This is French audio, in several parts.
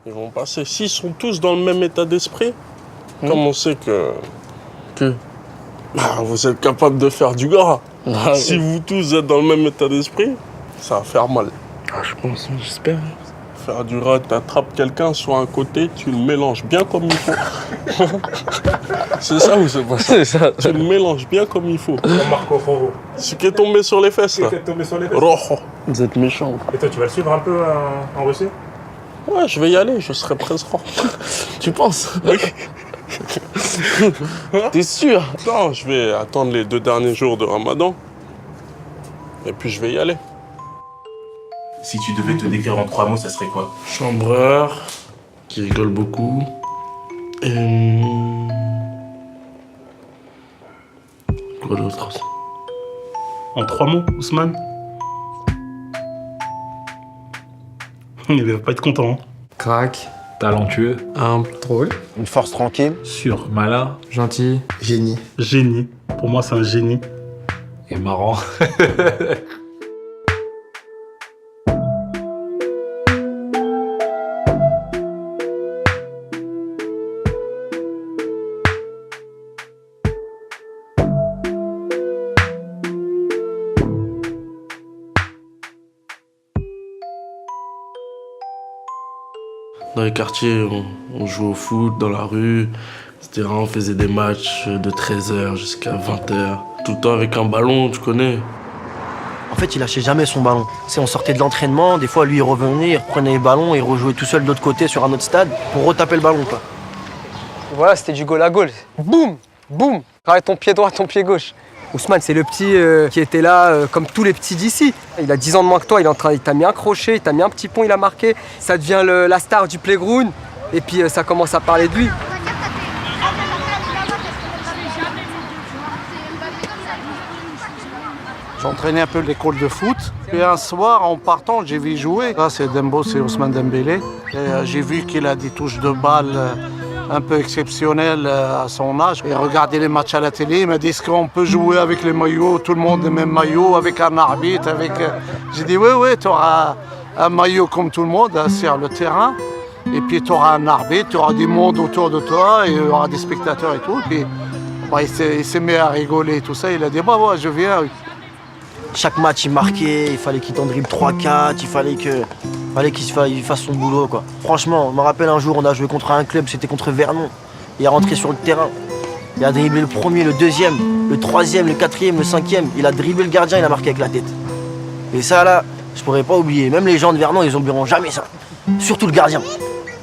Ils vont passer. S'ils sont tous dans le même état d'esprit, comme on sait que vous êtes capable de faire du gras. Si vous tous êtes dans le même état d'esprit, ça va faire mal. Ah, je pense, j'espère. Faire du gras, t'attrapes quelqu'un sur un côté, tu le mélanges bien comme il faut. C'est ça ou c'est pas ça? C'est ça. Tu le mélanges bien comme il faut. Marco Rojo. Ce qui est tombé sur les fesses, là. Qui est tombé sur les fesses. Rojo. Vous êtes méchant. Et toi, tu vas le suivre un peu en Russie? Ouais, je vais y aller, je serai présent. Tu penses? Oui. T'es sûr? Non, je vais attendre les 2 derniers jours de Ramadan. Et puis je vais y aller. Si tu devais te décrire en 3 mots, ça serait quoi? Chambreur, qui rigole beaucoup. Et... Quoi d'autre? En 3 mots, Ousmane? Il va pas être content. Hein. Crack, Talentueux, humble, drôle, Une force tranquille. Sûr. malin gentil, Génie. Génie. Pour moi, c'est un génie. et marrant. Dans les quartiers, on jouait au foot dans la rue, etc. On faisait des matchs de 13h jusqu'à 20h. Tout le temps avec un ballon, tu connais. En fait, il lâchait jamais son ballon. C'est on sortait de l'entraînement, des fois lui il revenait, il reprenait les ballons, il rejouait tout seul de l'autre côté sur un autre stade pour retaper le ballon quoi. Voilà, c'était du goal à goal. Boum, boum. Arrête ton pied droit, ton pied gauche. Ousmane, c'est le petit qui était là comme tous les petits d'ici. Il a 10 ans de moins que toi, il t'a mis un crochet, il t'a mis un petit pont, il a marqué. Ça devient la star du playground et puis ça commence à parler de lui. J'entraînais un peu l'école de foot. Et un soir, en partant, j'ai vu jouer. Là, c'est Dembo, c'est Ousmane Dembélé. Et j'ai vu qu'il a des touches de balle un peu exceptionnelles à son âge. Et regardé les matchs à la télé, il m'a dit, est-ce qu'on peut jouer avec les maillots, tout le monde les mêmes maillots, avec un arbitre, avec... J'ai dit, oui, tu auras un maillot comme tout le monde sur le terrain. Et puis tu auras un arbitre, tu auras du monde autour de toi, et il y aura des spectateurs et tout. Et puis il s'est mis à rigoler et tout ça. Il a dit, ouais, je viens. Chaque match il marquait, il fallait qu'il t'en dribble 3-4, il fallait qu'il fasse son boulot quoi. Franchement, je me rappelle un jour on a joué contre un club, c'était contre Vernon. Il est rentré sur le terrain, il a dribblé le premier, le deuxième, le troisième, le quatrième, le cinquième. Il a dribblé le gardien, il a marqué avec la tête. Et ça là, je pourrais pas oublier. Même les gens de Vernon, ils oublieront jamais ça. Surtout le gardien.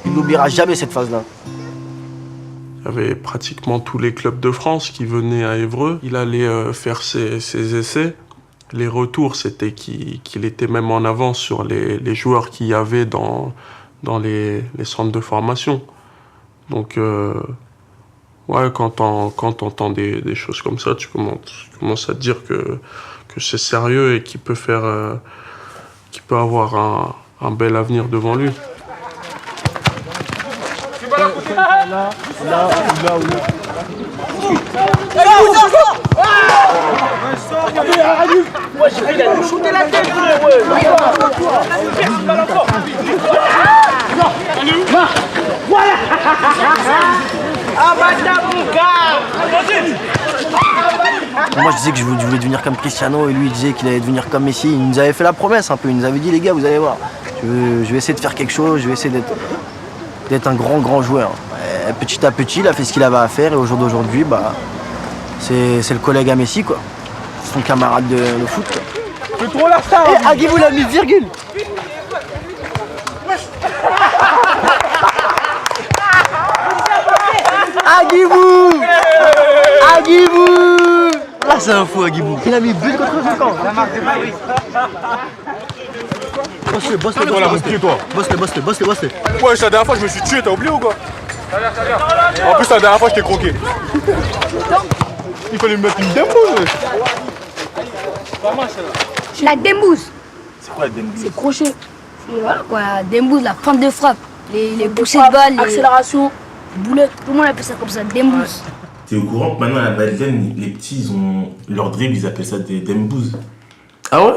Il n'oubliera jamais cette phase-là. Il y avait pratiquement tous les clubs de France qui venaient à Évreux. Il allait faire ses essais. Les retours, c'était qu'il était même en avance sur les joueurs qu'il y avait dans les centres de formation. Donc, ouais, quand t'entends des choses comme ça, tu commences à te dire que c'est sérieux et qu'il peut avoir un bel avenir devant lui. Moi je disais que je voulais devenir comme Cristiano et lui il disait qu'il allait devenir comme Messi. Il nous avait fait la promesse un peu, il nous avait dit les gars vous allez voir, je vais essayer de faire quelque chose, je vais essayer d'être un grand joueur. Et petit à petit il a fait ce qu'il avait à faire et au jour d'aujourd'hui bah, c'est le collègue à Messi quoi. C'est son camarade de foot quoi. C'est trop la star. Et Agibou l'a mis virgule. Agibou. Là c'est un fou Agibou. Il a mis but contre son camp. La marque de Paris. Bosse-le. Ouais, la dernière fois je me suis tué, t'as oublié ou quoi? En plus la dernière fois je t'ai croqué. Il fallait me mettre une dembouse. La dembouze. C'est quoi la dembouse? C'est crochet. Et voilà quoi, la dembouze, la feinte de frappe. Les poussées de balle, accélération, boulette. Tout le monde appelle ça comme ça, dembouze. T'es au courant que maintenant à la Madeleine, les petits, ils ont leur dribble, ils appellent ça des dembouses. Ah ouais?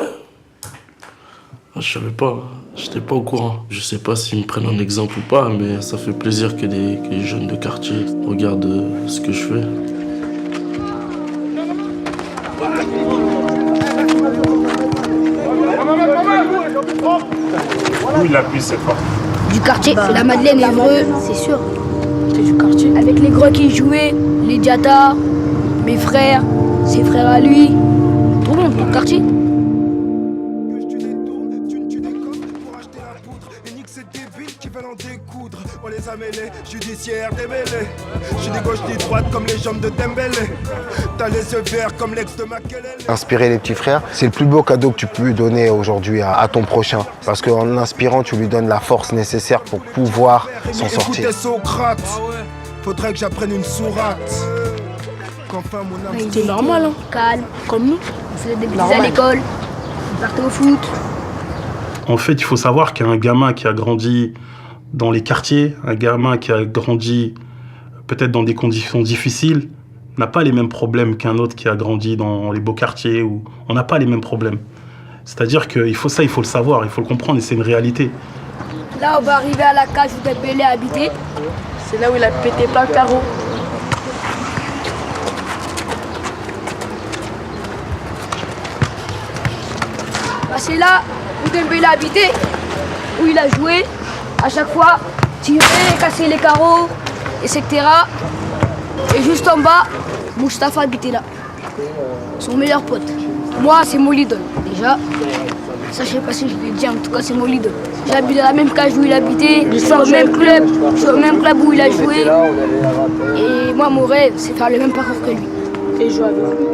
Je savais pas, j'étais pas au courant. Je sais pas s'ils me prennent en exemple ou pas, mais ça fait plaisir que les jeunes de quartier regardent ce que je fais. Où il appuie cette fois? Du quartier, la Madeleine Évreux, c'est sûr. C'est du quartier. Avec les gros qui jouaient, les Diata, mes frères, ses frères à lui. Tout le monde, dans le quartier. On les a mêlés, judiciaire démêlés. Je suis ni gauche ni droite comme les jambes de Dembélé. T'as les yeux verts comme l'ex de Makelele. Inspirer les petits frères, c'est le plus beau cadeau que tu peux lui donner aujourd'hui à ton prochain. Parce qu'en l'inspirant, tu lui donnes la force nécessaire pour pouvoir s'en sortir. Écoutez Socrate, faudrait que j'apprenne une sourate. Qu'enfin mon âme... C'était normal, hein. Calme, comme nous. On faisait des bêtises à l'école, on partait au foot. En fait, il faut savoir qu'un gamin qui a grandi dans les quartiers, un gamin qui a grandi peut-être dans des conditions difficiles, n'a pas les mêmes problèmes qu'un autre qui a grandi dans les beaux quartiers. Où on n'a pas les mêmes problèmes. C'est-à-dire qu'il faut ça, il faut le savoir, il faut le comprendre et c'est une réalité. Là, on va arriver à la cage où Dembélé a habité. C'est là où il a pété plein de carreaux. Bah, c'est là où Dembélé a habité, où il a joué. À chaque fois, tirer, casser les carreaux, etc. Et juste en bas, Moustapha habitait là. Son meilleur pote. Moi, c'est mon idole. Déjà, ça je sais pas si je l'ai dit, en tout cas c'est mon idole. J'habite dans la même cage où il habitait, je suis au même club où il a joué. Et moi, mon rêve, c'est faire le même parcours que lui. Et jouer avec lui.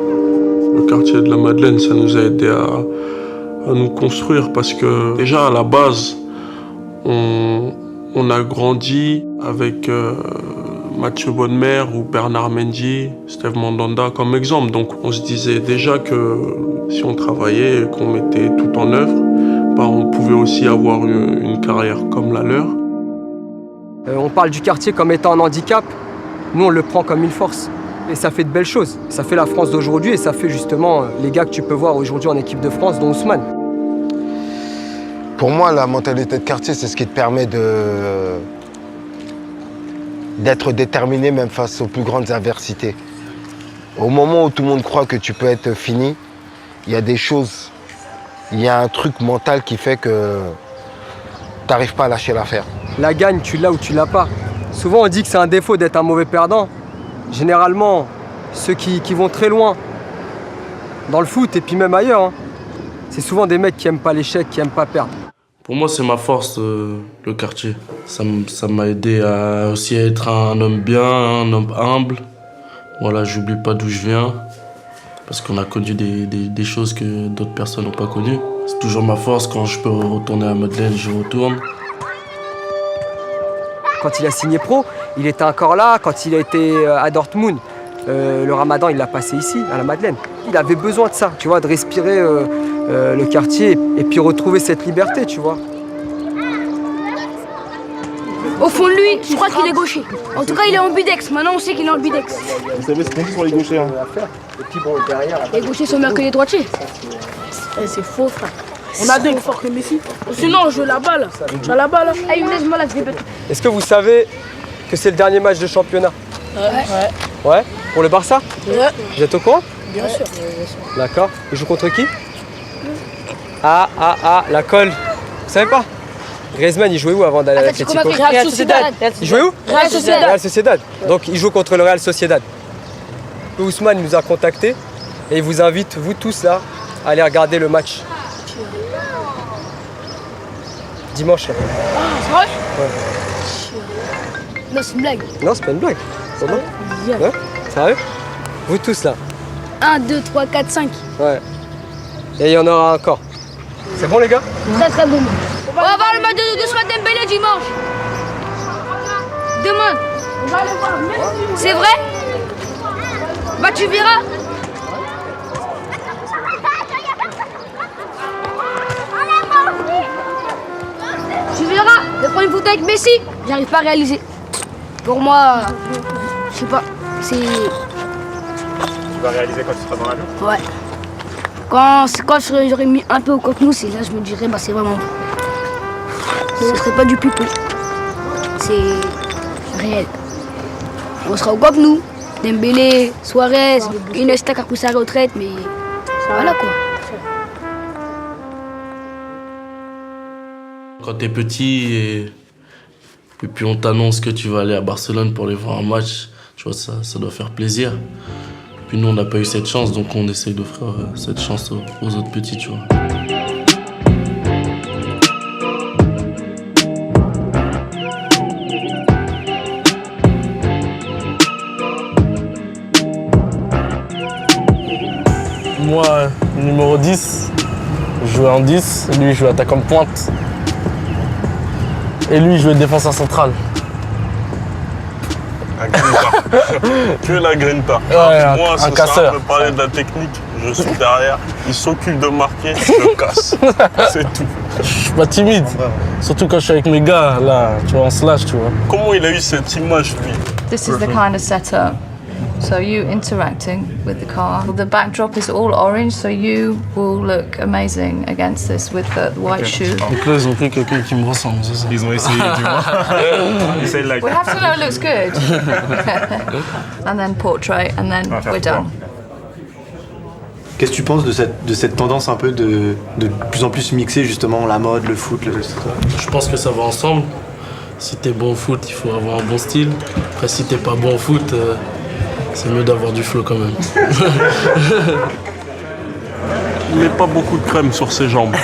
Le quartier de la Madeleine, ça nous a aidé à nous construire parce que déjà à la base, on a grandi avec Mathieu Bonnemer ou Bernard Mendy, Steve Mandanda comme exemple. Donc on se disait déjà que si on travaillait et qu'on mettait tout en œuvre, bah, on pouvait aussi avoir une carrière comme la leur. On parle du quartier comme étant un handicap. Nous, on le prend comme une force. Et ça fait de belles choses. Ça fait la France d'aujourd'hui et ça fait justement les gars que tu peux voir aujourd'hui en équipe de France, dont Ousmane. Pour moi, la mentalité de quartier, c'est ce qui te permet d'être déterminé même face aux plus grandes adversités. Au moment où tout le monde croit que tu peux être fini, il y a des choses, il y a un truc mental qui fait que tu n'arrives pas à lâcher l'affaire. La gagne, tu l'as ou tu l'as pas. Souvent, on dit que c'est un défaut d'être un mauvais perdant. Généralement, ceux qui vont très loin dans le foot et puis même ailleurs, hein, c'est souvent des mecs qui aiment pas l'échec, qui aiment pas perdre. Pour moi, c'est ma force, le quartier. Ça m'a aidé à aussi être un homme bien, un homme humble. Voilà, j'oublie pas d'où je viens, parce qu'on a connu des choses que d'autres personnes n'ont pas connues. C'est toujours ma force, quand je peux retourner à Madeleine, je retourne. Quand il a signé pro, il était encore là. Quand il a été à Dortmund, le Ramadan, il l'a passé ici, à la Madeleine. Il avait besoin de ça, tu vois, de respirer le quartier et puis retrouver cette liberté, tu vois. Au fond de lui, je crois qu'il est gaucher. En tout cas, il est ambidex. Maintenant, on sait qu'il est ambidex. Vous savez, c'est bon sur les gauchers. Hein. Les gauchers sont meilleurs que les droitiers. C'est faux, frère. On a deux forts que Messi. Sinon, on joue la balle. Tu as la balle. Ah, il me laisse mal à répéter. Est-ce que vous savez que c'est le dernier match de championnat? Ouais. Ouais. Pour le Barça? Ouais. Vous êtes au courant? Bien sûr. D'accord. Il joue contre qui? La colle. Vous savez pas? Griezmann, il jouait où avant d'aller à l'Atlético? Real Sociedad. Il jouait où? Real Sociedad. Real Sociedad. Donc il joue contre le Real Sociedad. Ousmane nous a contactés et il vous invite, vous tous là, à aller regarder le match. Dimanche là. Ah, c'est vrai? Ouais. Non, c'est une blague. Non, c'est pas une blague. Comment? Ouais. Sérieux? Vous tous là. 1, 2, 3, 4, 5. Ouais. Et il y en aura encore. C'est bon les gars? Très très bon. On va voir le match de Ousmane Dembélé dimanche. Demain. On va aller voir. C'est vrai? Bah tu verras. Tu verras. Je vais prendre une photo avec Messi. J'arrive pas à réaliser. Pour moi, je sais pas. C'est... Tu vas réaliser quand tu seras dans l'avion? Ouais. Quand j'aurais mis un peu au Camp Nou, c'est là je me dirais bah c'est vraiment. Ce serait pas du pipeau. C'est réel. On sera au Camp Nou, Dembélé, Suarez, Iniesta qui a pris sa retraite, mais voilà quoi. Quand t'es petit et puis on t'annonce que tu vas aller à Barcelone pour aller voir un match, tu vois, ça doit faire plaisir. Puis nous, on n'a pas eu cette chance, donc on essaye d'offrir cette chance aux autres petits, tu vois. Moi, numéro 10, je jouais en 10, lui, je jouais attaquant de pointe. Et lui, je jouais défenseur central. La grinta. Que la grinta. Ouais, moi, ça un casseur. sert à me parler de la technique. Je suis derrière, il s'occupe de marquer, je casse. C'est tout. Je suis pas timide. Surtout quand je suis avec mes gars, là, tu vois, on se lâche, tu vois. Comment il a eu cette image, lui? This is the kind of setup. So you interacting with the car. The backdrop is all orange, so you will look amazing against this with the white shoe. Donc là, ils ont pris quelqu'un qui me ressemble, c'est ça. Ils ont essayé, tu vois. We have to know it looks good. And then portrait, and then we're done. Qu'est-ce que tu penses de cette tendance un peu de plus en plus mixer justement la mode, le foot, Je pense que ça va ensemble. Si t'es bon au foot, il faut avoir un bon style. Après, si t'es pas bon au foot, c'est mieux d'avoir du flow quand même. Il met pas beaucoup de crème sur ses jambes.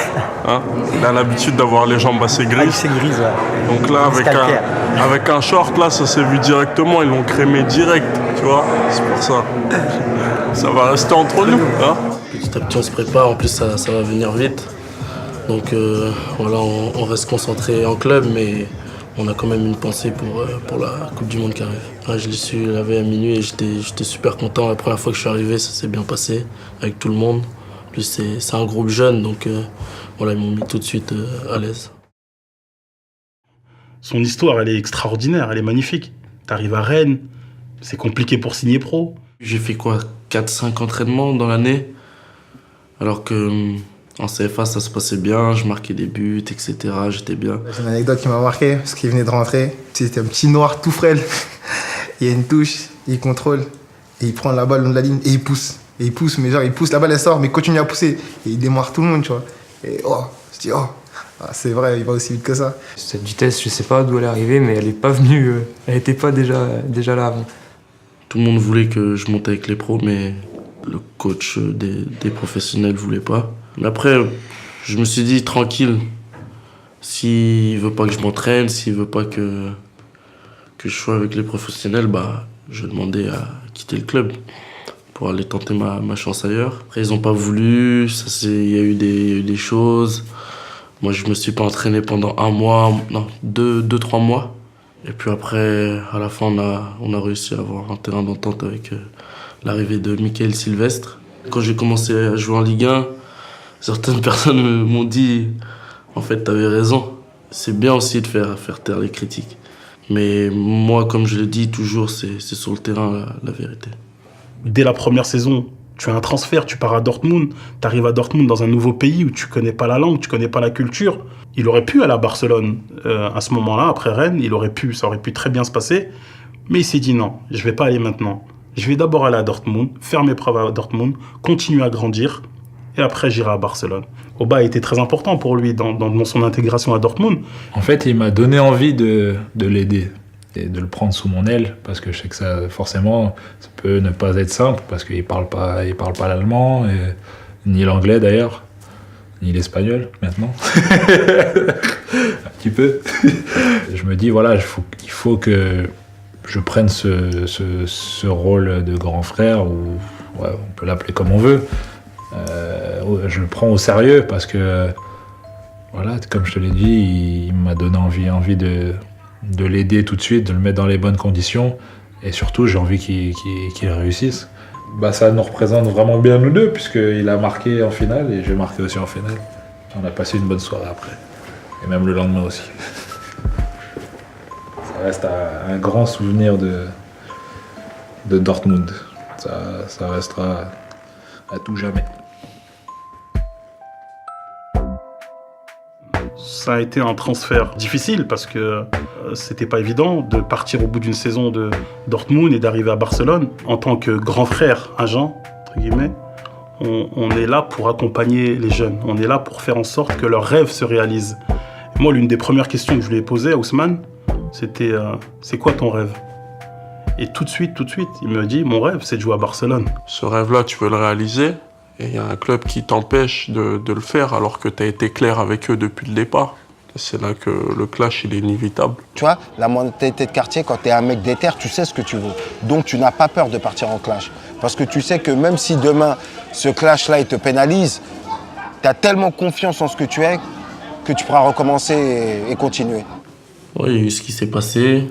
Hein, il a l'habitude d'avoir les jambes assez grises. C'est grise, ouais. Donc là, avec un short, là, ça s'est vu directement. Ils l'ont crémé direct, tu vois. C'est pour ça. Ça va rester entre nous. Hein. Petit à petit, on se prépare. En plus, ça va venir vite. Donc voilà, on reste concentré en club, mais on a quand même une pensée pour la Coupe du Monde qui arrive. Ouais, je l'ai su la veille à minuit et j'étais super content. La première fois que je suis arrivé, ça s'est bien passé avec tout le monde. En plus, c'est un groupe jeune, donc voilà, ils m'ont mis tout de suite à l'aise. Son histoire, elle est extraordinaire, elle est magnifique. T'arrives à Rennes, c'est compliqué pour signer pro. J'ai fait quoi, 4-5 entraînements dans l'année, alors que en CFA, ça se passait bien, je marquais des buts, etc. J'étais bien. J'ai une anecdote qui m'a marqué, parce qu'il venait de rentrer. C'était un petit noir tout frêle. Il y a une touche, il contrôle, et il prend la balle le long de la ligne, et il pousse. Et il pousse, mais genre, il pousse, la balle elle sort, mais il continue à pousser. Et il démarre tout le monde, tu vois. Et oh, je dis, oh, c'est vrai, il va aussi vite que ça. Cette vitesse, je sais pas d'où elle est arrivée, mais elle est pas venue, elle était pas déjà là avant. Tout le monde voulait que je monte avec les pros, mais le coach des professionnels voulait pas. Mais après, je me suis dit, tranquille, s'il veut pas que je m'entraîne, s'il veut pas que je sois avec les professionnels, bah, je demandais à quitter le club pour aller tenter ma chance ailleurs. Après, ils ont pas voulu, il y a eu des choses. Moi, je me suis pas entraîné pendant 1 mois, non, 2-3 mois. Et puis après, à la fin, on a réussi à avoir un terrain d'entente avec l'arrivée de Michael Sylvestre. Quand j'ai commencé à jouer en Ligue 1, certaines personnes m'ont dit « En fait, t'avais raison. C'est bien aussi de faire taire les critiques. » Mais moi, comme je le dis toujours, c'est sur le terrain la vérité. Dès la première saison, tu as un transfert, tu pars à Dortmund, tu arrives à Dortmund dans un nouveau pays où tu connais pas la langue, tu connais pas la culture. Il aurait pu aller à Barcelone à ce moment-là, après Rennes, ça aurait pu très bien se passer. Mais il s'est dit non, je vais pas aller maintenant. Je vais d'abord aller à Dortmund, faire mes preuves à Dortmund, continuer à grandir, et après j'irai à Barcelone. Oba a été très important pour lui dans son intégration à Dortmund. En fait, il m'a donné envie de l'aider et de le prendre sous mon aile, parce que je sais que ça, forcément, ça peut ne pas être simple, parce qu'il parle pas l'allemand, ni l'anglais d'ailleurs, ni l'espagnol maintenant. Un petit peu. Je me dis, voilà, il faut que je prenne ce rôle de grand frère, ou ouais, on peut l'appeler comme on veut. Je le prends au sérieux parce que, voilà, comme je te l'ai dit, il m'a donné envie de l'aider tout de suite, de le mettre dans les bonnes conditions, et surtout j'ai envie qu'il réussisse. Bah, ça nous représente vraiment bien nous deux, puisqu'il a marqué en finale et j'ai marqué aussi en finale. On a passé une bonne soirée après, et même le lendemain aussi. Ça reste un grand souvenir de Dortmund. Ça restera à tout jamais. Ça a été un transfert difficile parce que c'était pas évident de partir au bout d'une saison de Dortmund et d'arriver à Barcelone. En tant que grand frère agent, entre guillemets, on est là pour accompagner les jeunes. On est là pour faire en sorte que leurs rêves se réalisent. Et moi, l'une des premières questions que je lui ai posées à Ousmane, c'était c'est quoi ton rêve? Et tout de suite, il me dit mon rêve, c'est de jouer à Barcelone. Ce rêve-là, tu veux le réaliser et il y a un club qui t'empêche de le faire alors que tu as été clair avec eux depuis le départ. C'est là que le clash, il est inévitable. Tu vois, la mentalité de quartier, quand tu es un mec déter, tu sais ce que tu veux. Donc tu n'as pas peur de partir en clash. Parce que tu sais que même si demain, ce clash-là, il te pénalise, tu as tellement confiance en ce que tu es que tu pourras recommencer et continuer. Ouais, il y a eu ce qui s'est passé.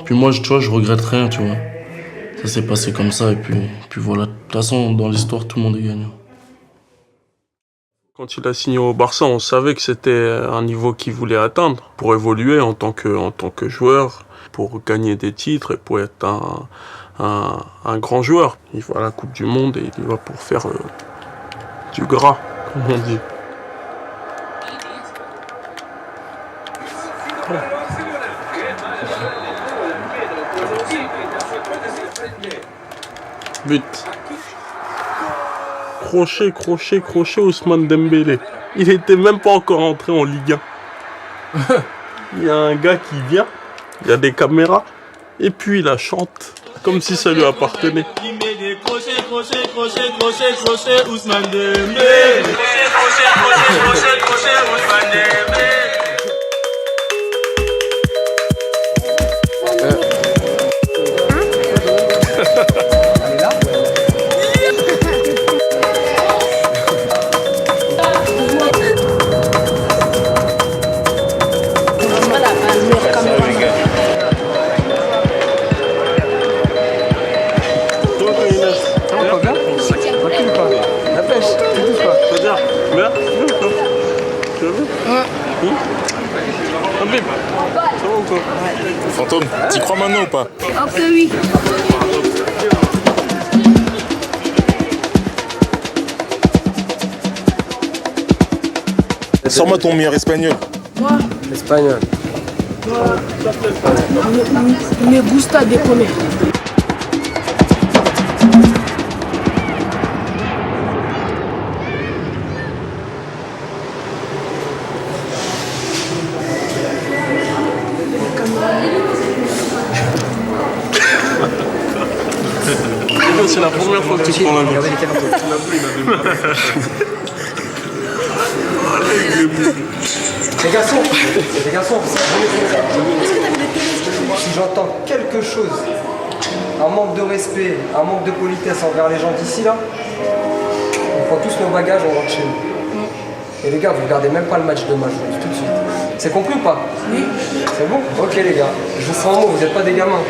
Puis moi, tu vois, je regrette rien, tu vois. Ça s'est passé comme ça et puis voilà. De toute façon, dans l'histoire, tout le monde est gagnant. Quand il a signé au Barça, on savait que c'était un niveau qu'il voulait atteindre pour évoluer en tant que joueur, pour gagner des titres et pour être un grand joueur. Il va à la Coupe du Monde et il va pour faire du gras, comme on dit. But. Crochet, Ousmane Dembélé. Il était même pas encore entré en Ligue 1. Il y a un gars qui vient, il y a des caméras, et puis il la chante, comme si ça lui appartenait. Il met des crochets, Ousmane Dembélé. Crochet, Ousmane Dembélé. Fantôme, t'y crois maintenant ou pas? Un peu oui. Sors-moi ton meilleur espagnol. Moi, Espagnol. me gusta de comer. C'est la première fois que tu prends l'avion. Les garçons, si j'entends quelque chose, un manque de respect, un manque de politesse envers les gens d'ici là, on prend tous nos bagages, on rentre chez nous. Et les gars, vous regardez même pas le match de match, je vous le dis tout de suite. C'est compris ou pas? Oui. C'est bon? Ok les gars, je vous prends un mot, vous n'êtes pas des gamins.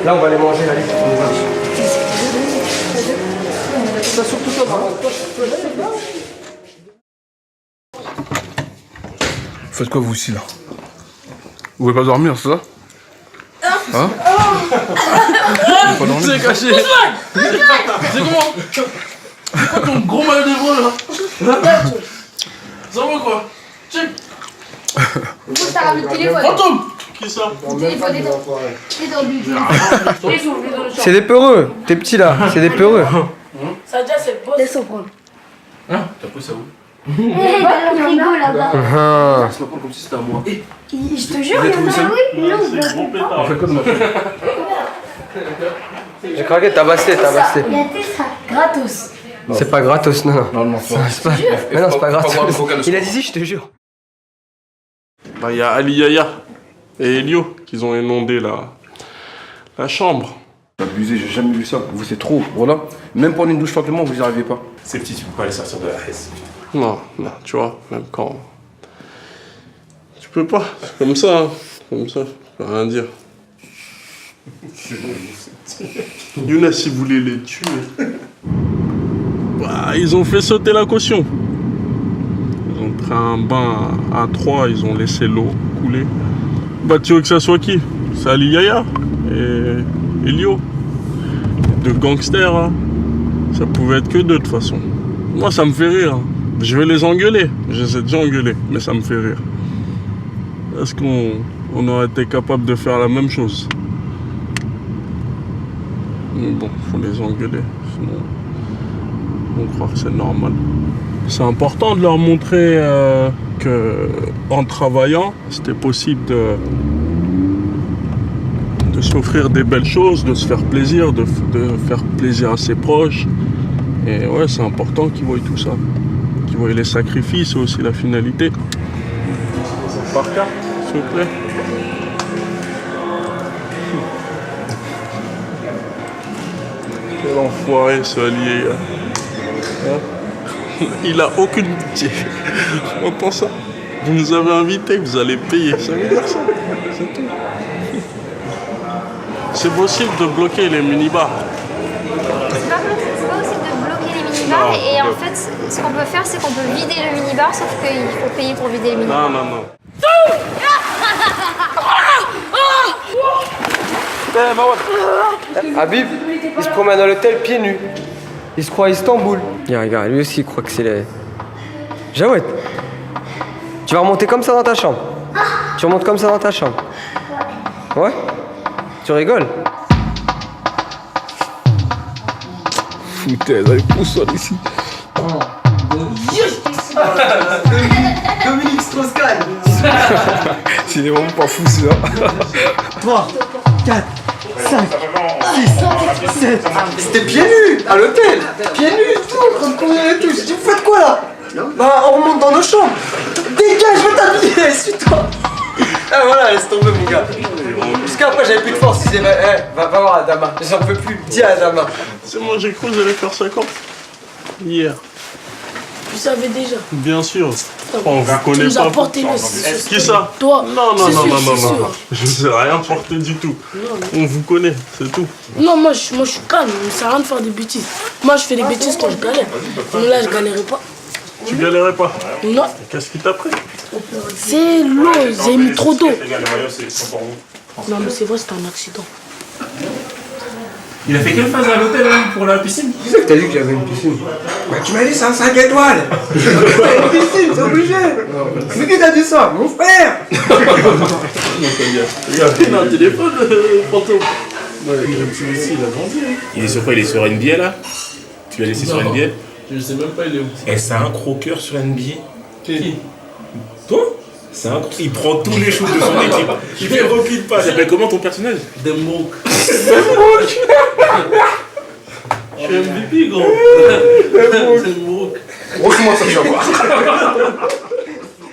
Là on va aller manger la liste pour les matchs. Ça surtout toi, par contre, toi, Faites quoi vous aussi là? Vous voulez pas dormir, c'est ça? Hein? C'est caché. C'est comment? C'est quoi ton gros mal de bras là? Ça va quoi? Check. Pourquoi t'as ramené le téléphone? Fantôme! Qui ça? Le téléphone est dans le budget. C'est des peureux, tes petits là, c'est des peureux. Ça déjà c'est beau. Laisse-en prendre. Hein? T'as pris ça où? Dans le frigo là-bas. C'est pas comme si c'était à moi. Je te jure, il y en a oui. Non, On fait quoi de ma fille? J'ai craqué, t'as basté. Il y a ça. Gratos. C'est pas gratos, non. Non, C'est pas... Mais non, c'est pas gratos. Il a dit si, je te jure. Bah, y a Ali Yaya et Elio qui ont inondé la chambre. Abusé, j'ai jamais vu ça. Vous c'est trop, voilà. Même prendre une douche tranquillement, vous y arrivez pas. C'est petit, tu peux pas les sortir de la haisse. Non, tu vois, même quand... Tu peux pas, c'est comme ça, hein. Comme ça, je peux rien dire. Younes, il voulait les tuer. Bah, ils ont fait sauter la caution. Ils ont pris un bain à 3, ils ont laissé l'eau couler. Bah, tu veux que ça soit qui? C'est Ali Yaya et Elio. Deux gangsters, hein. Ça pouvait être que deux de toute façon. Moi, ça me fait rire. Hein. Je vais les engueuler. Je les ai déjà engueulés, mais ça me fait rire. Est-ce qu'on aurait été capable de faire la même chose? Mais bon, faut les engueuler, sinon on va croire que c'est normal. C'est important de leur montrer que en travaillant, c'était possible de s'offrir des belles choses, de se faire plaisir, de faire plaisir à ses proches. Et ouais, c'est important qu'ils voient tout ça. Qu'ils voient les sacrifices et aussi la finalité. Par carte, s'il vous plaît. Quel enfoiré ce allié. Il a aucune pitié. On entend ça? Vous nous avez invités, vous allez payer. Ça veut dire ça? C'est tout. C'est possible de bloquer les minibars. C'est pas possible de bloquer les minibars et en fait ce qu'on peut faire c'est qu'on peut vider le minibar sauf qu'il faut payer pour vider les minibars. Non. Habib, il se promène à l'hôtel pieds nus. Il se croit à Istanbul. Regarde, lui aussi il croit que c'est les... Jawed, tu vas remonter comme ça dans ta chambre. Tu remontes comme ça dans ta chambre. Ouais? Tu rigoles? Foutaise, allez, pousse-toi d'ici. Dominique Strauss-Kahn. C'est vraiment pas fou ça. 3, 4, 5, 6, 7. C'était pieds nus à l'hôtel. Pieds nus, tout, en train de courir et tout. J'ai dit, vous faites quoi là? Bah, on remonte dans nos chambres. Dégage, je veux t'habiller, suis-toi. Ah voilà, laisse tomber mon gars. Parce qu'après j'avais plus de force, il disait va voir Adama, j'en peux plus, dis à Adama. C'est moi, j'ai cru que j'allais faire 50 hier. Tu savais déjà. Bien sûr. On vous connaît tu nous pas. as porté le Qui ça? Toi. Non. Je ne sais rien porter du tout. On vous connaît, c'est tout. Non, moi je suis calme, ça sert à rien de faire des bêtises. Moi je fais des bêtises quand je galère. Mais là je galérais pas. Tu galérais pas? Non. Qu'est-ce qui t'a pris? C'est l'eau, j'ai mis trop d'eau. Non mais c'est vrai, c'était un accident. Il a fait quelle phase à l'hôtel pour la piscine? Tu sais que t'as dit que j'avais une piscine. Bah tu m'as dit c'est un 5 étoiles. Une piscine, c'est obligé. Mais qui t'a dit ça? Mon frère. Il a un téléphone, fantôme. Ouais, ici, il a grandi. Il est sur quoi? Il est sur NBA là? Tu l'as laissé sur NBA? Je sais même pas, il est où. Et c'est un croqueur sur NBA? Qui? Toi? C'est un... Il prend tous les shoots de son équipe. Il ne recule pas. Ça s'appelle comment ton personnage? Dembrook. Je suis MVP, gros. Dembrook. Montre-moi ça, je vais voir.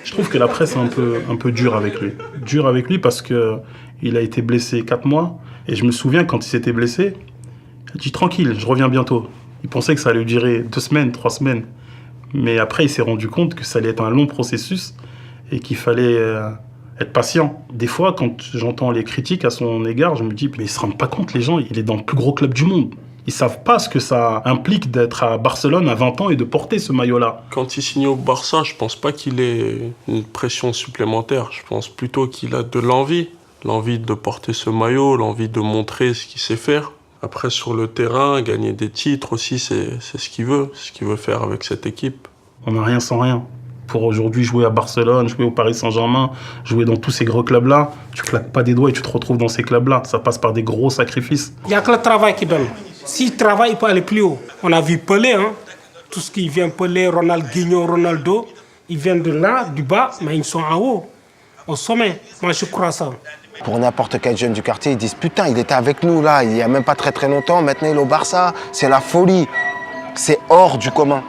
Je trouve que la presse est un peu dure avec lui. Dure avec lui parce qu'il a été blessé 4 mois. Et je me souviens quand il s'était blessé, il a dit tranquille, je reviens bientôt. Il pensait que ça allait durer 2 semaines, 3 semaines. Mais après, il s'est rendu compte que ça allait être un long processus et qu'il fallait être patient. Des fois, quand j'entends les critiques à son égard, je me dis, mais ils ne se rendent pas compte, les gens, il est dans le plus gros club du monde. Ils ne savent pas ce que ça implique d'être à Barcelone à 20 ans et de porter ce maillot-là. Quand il signe au Barça, je pense pas qu'il ait une pression supplémentaire. Je pense plutôt qu'il a de l'envie. L'envie de porter ce maillot, l'envie de montrer ce qu'il sait faire. Après, sur le terrain, gagner des titres aussi, c'est ce qu'il veut. C'est ce qu'il veut faire avec cette équipe. On n'a rien sans rien. Pour aujourd'hui jouer à Barcelone, jouer au Paris Saint-Germain, jouer dans tous ces gros clubs-là, tu claques pas des doigts et tu te retrouves dans ces clubs-là. Ça passe par des gros sacrifices. Il n'y a que le travail qui donne. S'il travaille, il peut aller plus haut. On a vu Pelé, hein. Tout ce qui vient Pelé, Ronaldinho, Ronaldo, ils viennent de là, du bas, mais ils sont en haut, au sommet. Moi, je crois ça. Pour n'importe quel jeune du quartier, ils disent « Putain, il était avec nous là, il y a même pas très longtemps, maintenant il est au Barça. » C'est la folie. C'est hors du commun.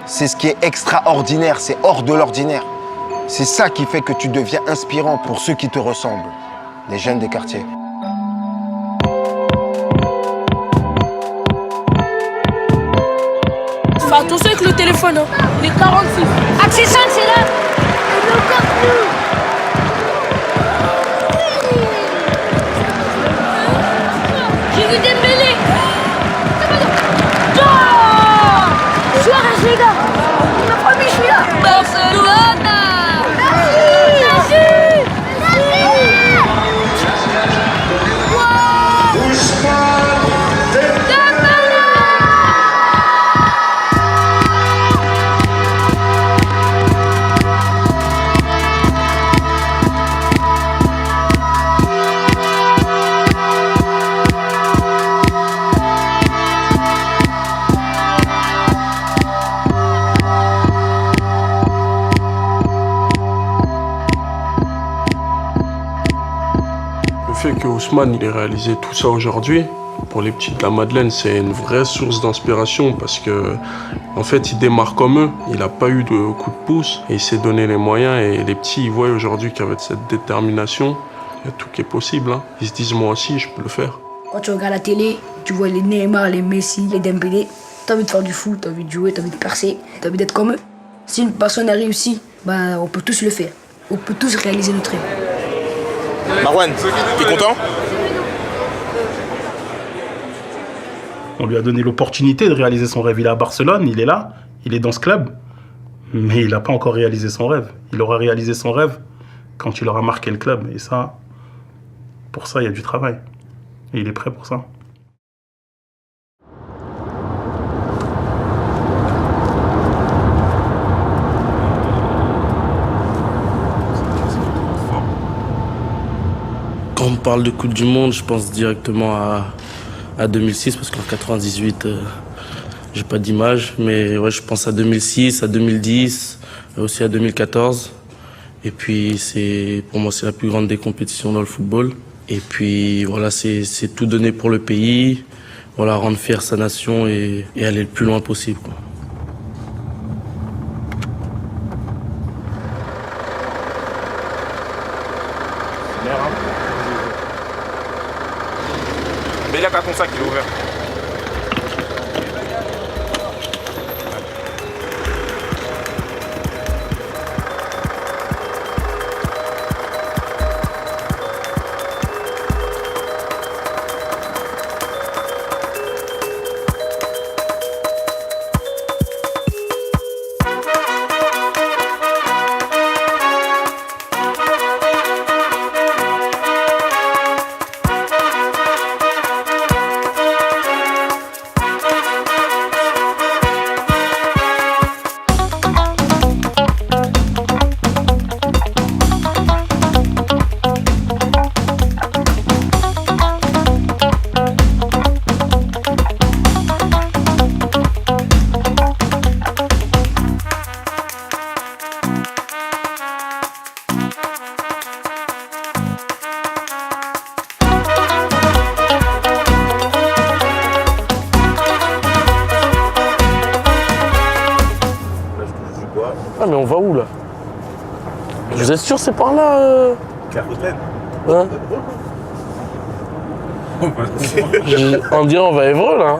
C'est ce qui est extraordinaire, c'est hors de l'ordinaire. C'est ça qui fait que tu deviens inspirant pour ceux qui te ressemblent, les jeunes des quartiers. Fais attention avec le téléphone, hein. Les 46. Accès 5, c'est là. Il est encore plus. J'ai vu Dembélé. Suarez, les gars. Il m'a promis, je suis là. Barcelone. que Ousmane il ait réalisé tout ça aujourd'hui, pour les petits de la Madeleine, c'est une vraie source d'inspiration parce que, en fait, il démarre comme eux. Il n'a pas eu de coup de pouce et il s'est donné les moyens. Et les petits, ils voient aujourd'hui qu'avec cette détermination, il y a tout qui est possible. Hein. Ils se disent, moi aussi, je peux le faire. Quand tu regardes la télé, tu vois les Neymar, les Messi, les Dembélé. T'as envie de faire du foot, t'as envie de jouer, t'as envie de percer, t'as envie d'être comme eux. Si une personne a réussi, bah, on peut tous le faire. On peut tous réaliser notre rêve. Marwan, t'es content? On lui a donné l'opportunité de réaliser son rêve. Il est à Barcelone, il est là, il est dans ce club, mais il n'a pas encore réalisé son rêve. Il aura réalisé son rêve quand il aura marqué le club. Et ça, pour ça, il y a du travail. Et il est prêt pour ça. Quand on parle de Coupe du Monde, je pense directement à 2006 parce qu'en 98, j'ai pas d'image, mais ouais, je pense à 2006, à 2010, aussi à 2014. Et puis pour moi c'est la plus grande des compétitions dans le football. Et puis voilà, c'est tout donner pour le pays, voilà, rendre fier sa nation et aller le plus loin possible, quoi. Mais là, t'as ton sac, il est ouvert. Ah mais on va où là? Vous êtes sûr c'est par là Clairefontaine. Hein? On dirait on va à Évreux là.